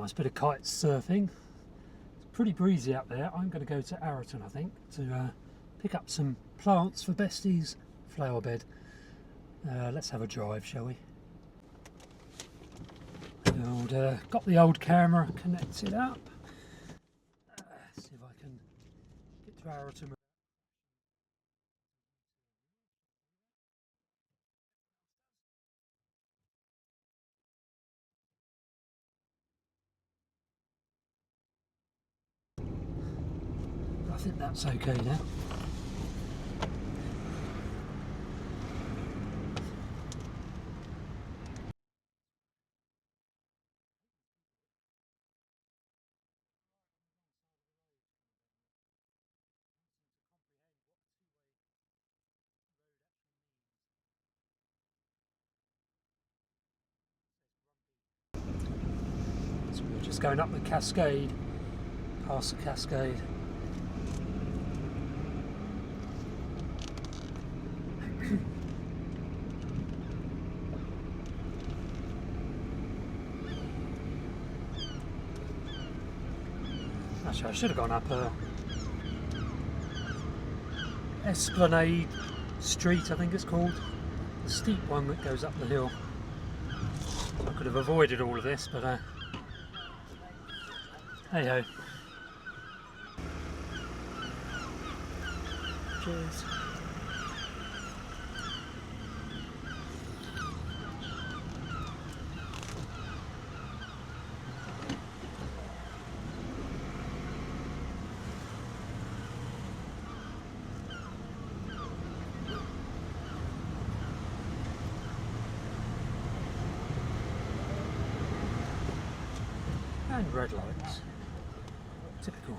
Nice bit of kite surfing. It's pretty breezy out there. I'm going to go to Arreton, I think, to pick up some plants for Bestys' flower bed. Let's have a drive, shall we? Got the old camera connected up. See if I can get to Arreton. I think that's okay now. So we're just going up the cascade, past the cascade. Actually, I should have gone up Esplanade Street, I think it's called. The steep one that goes up the hill. I could have avoided all of this, but hey ho. Cheers. And red lights. Typical.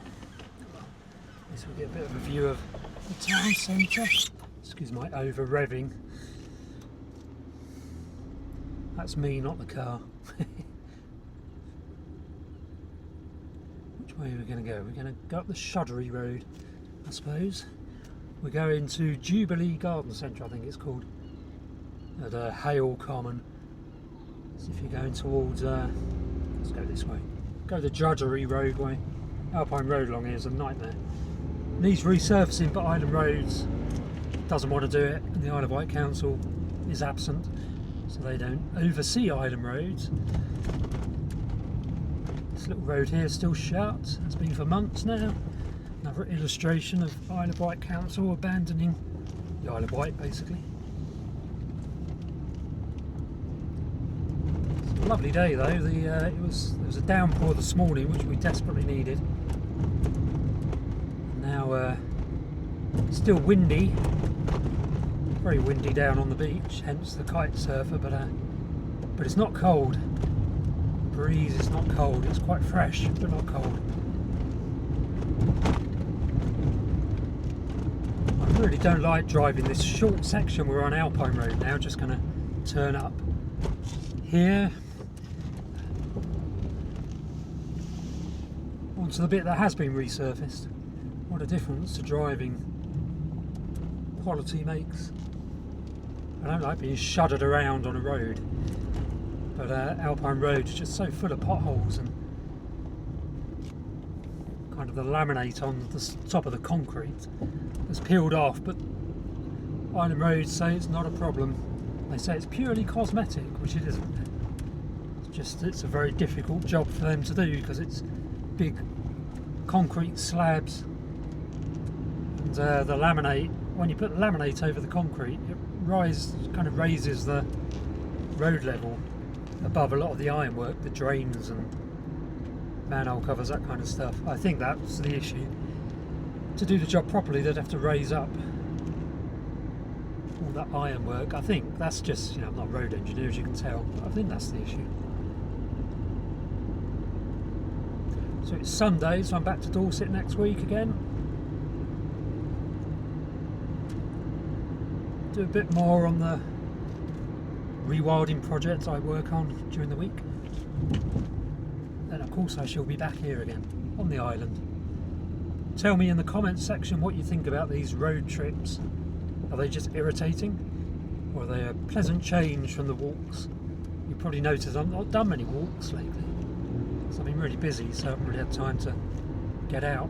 So we get a bit of a view of the town centre. Excuse my over revving. That's me, not the car. Which way are we going to go? We're going to go up the Shuddery Road, I suppose. We're going to Jubilee Garden Centre, I think it's called, at Hale Common. So if you're going towards, let's go this way. Go the Drudgery Roadway. Alpine Road along here is a nightmare. Needs resurfacing, but Island Roads doesn't want to do it, and the Isle of Wight Council is absent, so they don't oversee Island Roads. This little road here is still shut. It's been for months now. Another illustration of Isle of Wight Council abandoning the Isle of Wight, basically. Lovely day though. There was a downpour this morning, which we desperately needed. Now still windy, very windy down on the beach. Hence the kite surfer, but it's not cold. The breeze is not cold. It's quite fresh, but not cold. I really don't like driving this short section. We're on Alpine Road now. Just going to turn up here. Onto the bit that has been resurfaced. What a difference to driving quality makes. I don't like being shuddered around on a road, but Alpine Road is just so full of potholes, and kind of the laminate on the top of the concrete has peeled off, but Island Road say it's not a problem. They say it's purely cosmetic, which it isn't. It's a very difficult job for them to do because it's big concrete slabs, and the laminate, when you put the laminate over the concrete, it kind of raises the road level above a lot of the ironwork, the drains and manhole covers, that kind of stuff. I think that's the issue. To do the job properly, they'd have to raise up all that ironwork. I think that's just, I'm not a road engineer, as you can tell, but I think that's the issue. So it's Sunday, so I'm back to Dorset next week again. Do a bit more on the rewilding projects I work on during the week. Then of course I shall be back here again, on the island. Tell me in the comments section what you think about these road trips. Are they just irritating? Or are they a pleasant change from the walks? You probably noticed I've not done many walks lately. So I've been really busy, so I haven't really had time to get out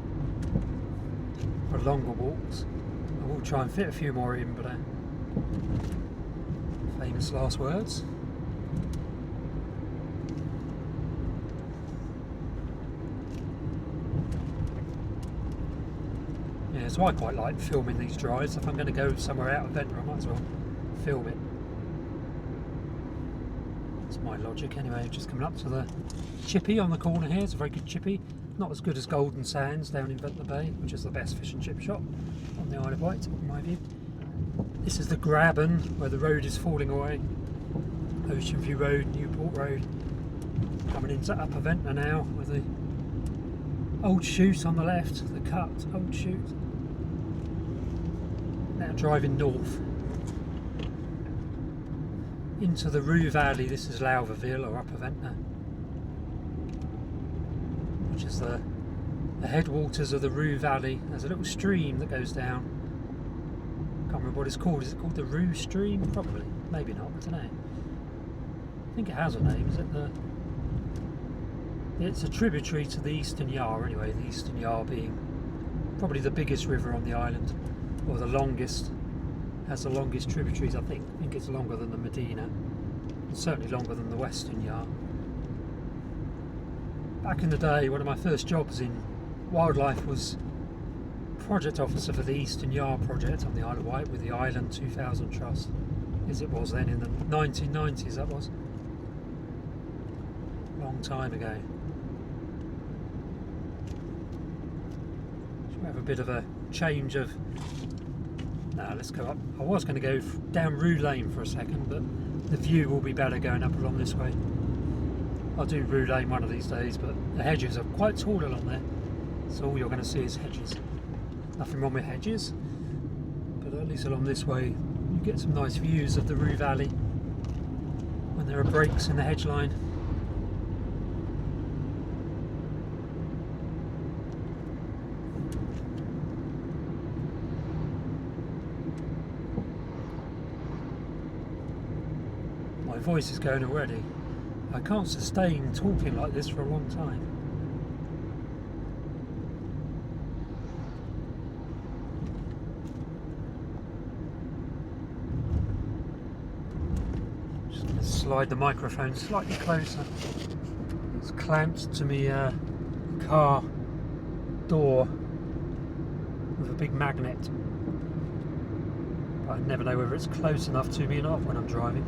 for longer walks. I will try and fit a few more in, but famous last words. Yeah, so I quite like filming these drives. If I'm going to go somewhere out of Ventnor, I might as well film it. That's my logic anyway. Just coming up to the chippy on the corner here. It's a very good chippy. Not as good as Golden Sands down in Ventnor Bay, which is the best fish and chip shop on the Isle of Wight, in my view. This is the Graben, where the road is falling away. Ocean View Road, Newport Road. Coming into Upper Ventnor now with the old chute on the left, the cut, old chute. Now driving north into the Rue Valley. This is Lauverville or Upper Ventnor, which is the headwaters of the Rue Valley. There's a little stream that goes down. Can't remember what it's called. Is it called the Rue Stream? Probably. Maybe not. I don't know. I think it has a name. Is it the? It's a tributary to the Eastern Yar. Anyway, the Eastern Yar being probably the biggest river on the island, or the longest. Has the longest tributaries. I think it's longer than the Medina, and certainly longer than the Western Yar. Back in the day, one of my first jobs in wildlife was project officer for the Eastern Yar project on the Isle of Wight with the Island 2000 Trust, as it was then in the 1990s. That was a long time ago. Should we have a bit of a change of? Now let's go up. I was going to go down Rue Lane for a second, but the view will be better going up along this way. I'll do Rue Lane one of these days, but the hedges are quite tall along there, so all you're going to see is hedges. Nothing wrong with hedges, but at least along this way you get some nice views of the Rue Valley when there are breaks in the hedge line. My voice is going already. I can't sustain talking like this for a long time. Just going to slide the microphone slightly closer. It's clamped to me car door with a big magnet. But I never know whether it's close enough to me or not when I'm driving.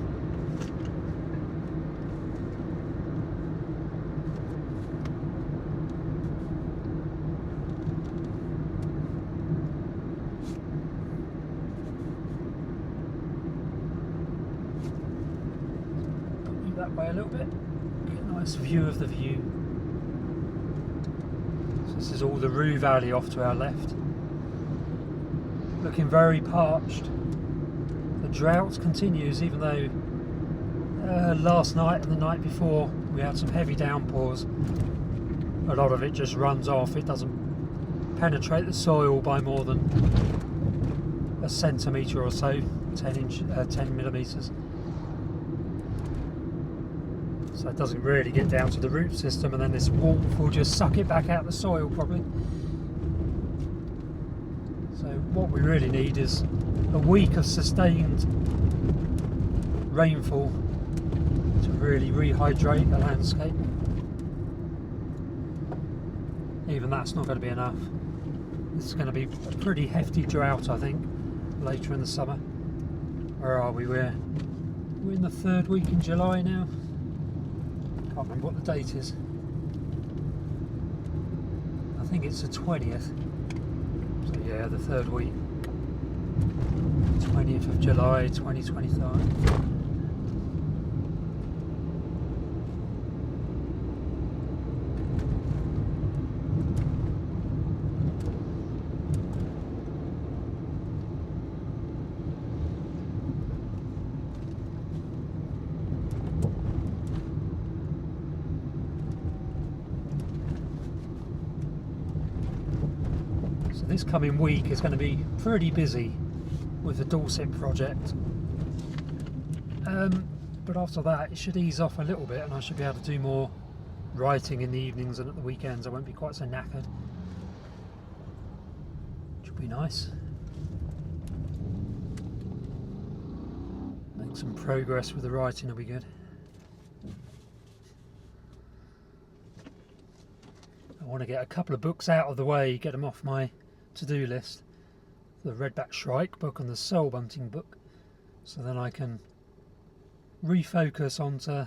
That way a little bit, get a nice view of the view. So this is all the Rue Valley off to our left. Looking very parched. The drought continues, even though last night and the night before we had some heavy downpours. A lot of it just runs off. It doesn't penetrate the soil by more than a centimetre or so, 10 millimetres. So it doesn't really get down to the root system, and then this warmth will just suck it back out the soil probably. So what we really need is a week of sustained rainfall to really rehydrate the landscape. Even that's not going to be enough. This is going to be a pretty hefty drought, I think, later in the summer. Where are we? We're in the third week in July now. Can't remember what the date is. I think it's the 20th. So yeah, the third week. 20th of July 2025. This coming week is going to be pretty busy with the Dorset project, but after that it should ease off a little bit and I should be able to do more writing in the evenings, and at the weekends I won't be quite so knackered, which will be nice. Make some progress with the writing will be good. I want to get a couple of books out of the way, get them off my to-do list. The Redback Shrike book and the Soul Bunting book, so then I can refocus onto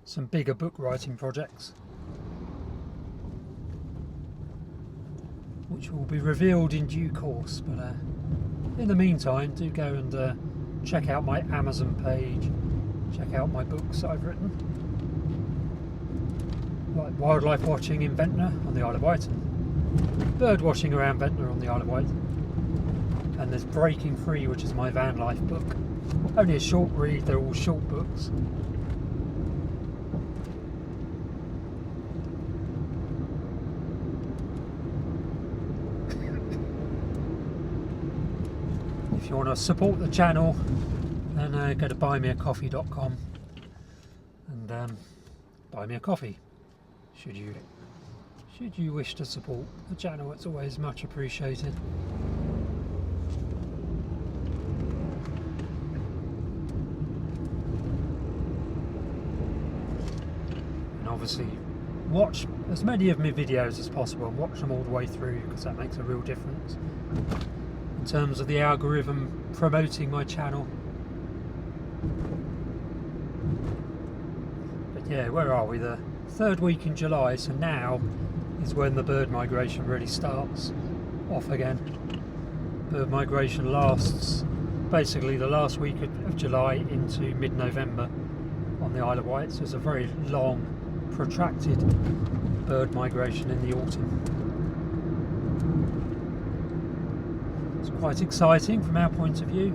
some bigger book writing projects, which will be revealed in due course. But in the meantime, do go and check out my Amazon page, check out my books that I've written, like wildlife watching in Ventnor on the Isle of Wight, and bird watching around Ventnor on the Isle of Wight. And there's Breaking Free, which is my van life book. Only a short read, they're all short books. If you want to support the channel, then go to buymeacoffee.com and buy me a coffee. Should you wish to support the channel, it's always much appreciated. Obviously watch as many of my videos as possible and watch them all the way through, because that makes a real difference in terms of the algorithm promoting my channel. But yeah, where are we? The third week in July, so now is when the bird migration really starts off again. Bird migration lasts basically the last week of July into mid-November on the Isle of Wight, so it's a very long, protracted bird migration in the autumn. It's quite exciting from our point of view.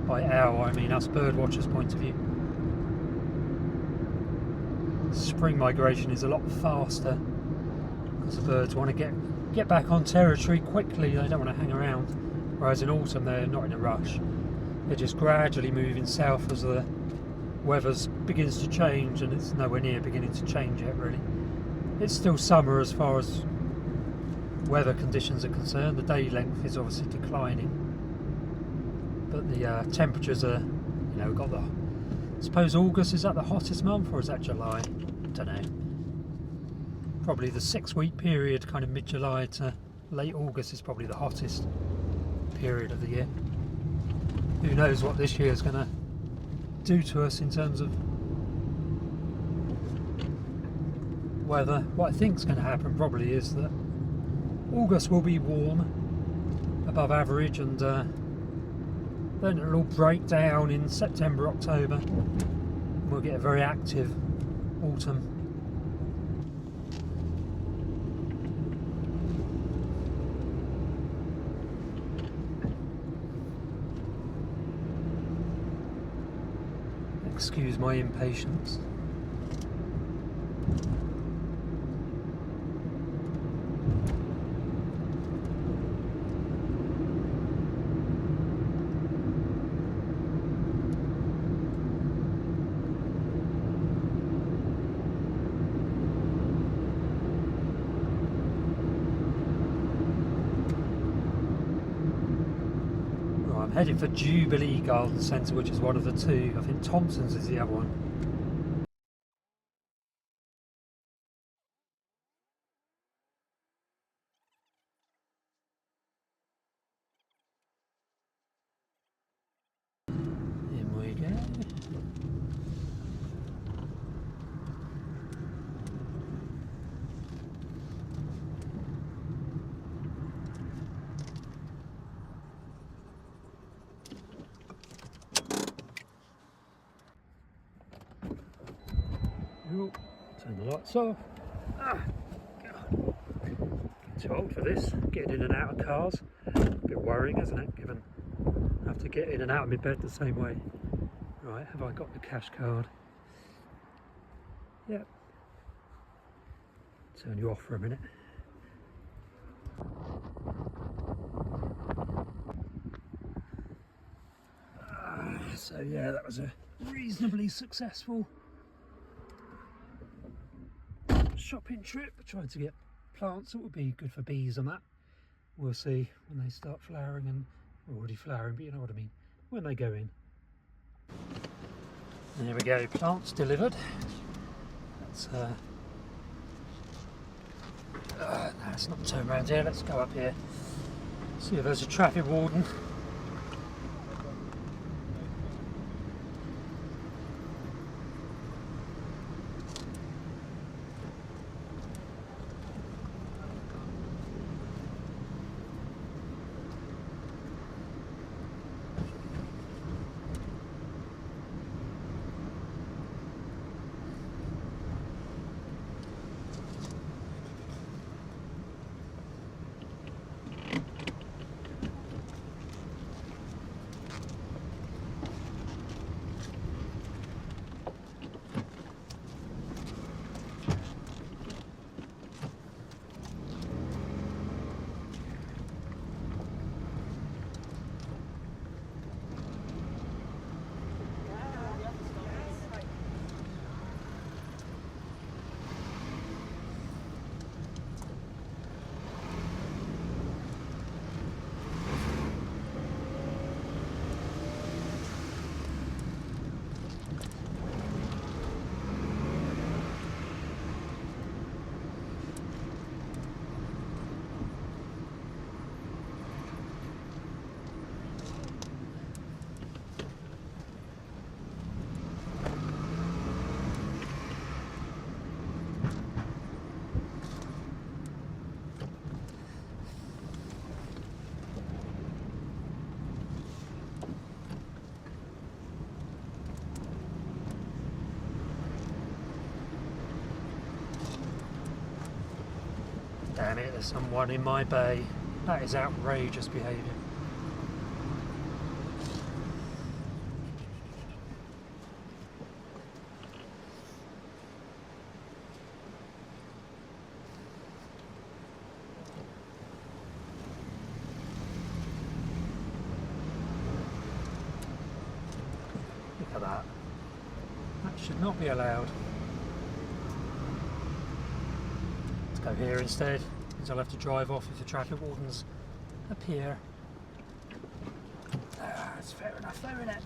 By our, I mean us bird watchers' point of view. Spring migration is a lot faster because the birds want to get back on territory quickly. They don't want to hang around. Whereas in autumn they're not in a rush. They're just gradually moving south as the weather begins to change, and it's nowhere near beginning to change yet really. It's still summer as far as weather conditions are concerned. The day length is obviously declining, but the temperatures are, you know, got the, I suppose August, is that the hottest month or is that July? Don't know. Probably the 6-week period, kind of mid-July to late August, is probably the hottest period of the year. Who knows what this year is going to do to us in terms of weather. What I think is going to happen probably is that August will be warm, above average, and then it'll all break down in September, October, and we'll get a very active autumn. Excuse my impatience. I'm heading for Jubilee Garden Centre, which is one of the two. I think Thompson's is the other one. In we go. Oh, turn the lights off. Ah, God. Too old for this. Getting in and out of cars. A bit worrying, isn't it? Given I have to get in and out of my bed the same way. Right, have I got the cash card? Yep. Turn you off for a minute. So yeah, that was a reasonably successful shopping trip. I tried to get plants that would be good for bees and that. We'll see when they start flowering, and already flowering, but you know what I mean, when they go in. There we go, plants delivered. That's no, it's not turned around here. Let's go up here, see if there's a traffic warden. Damn it, there's someone in my bay. That is outrageous behaviour. Look at that. That should not be allowed. Go here instead, because I'll have to drive off if the traffic wardens appear. That's fair enough, isn't it?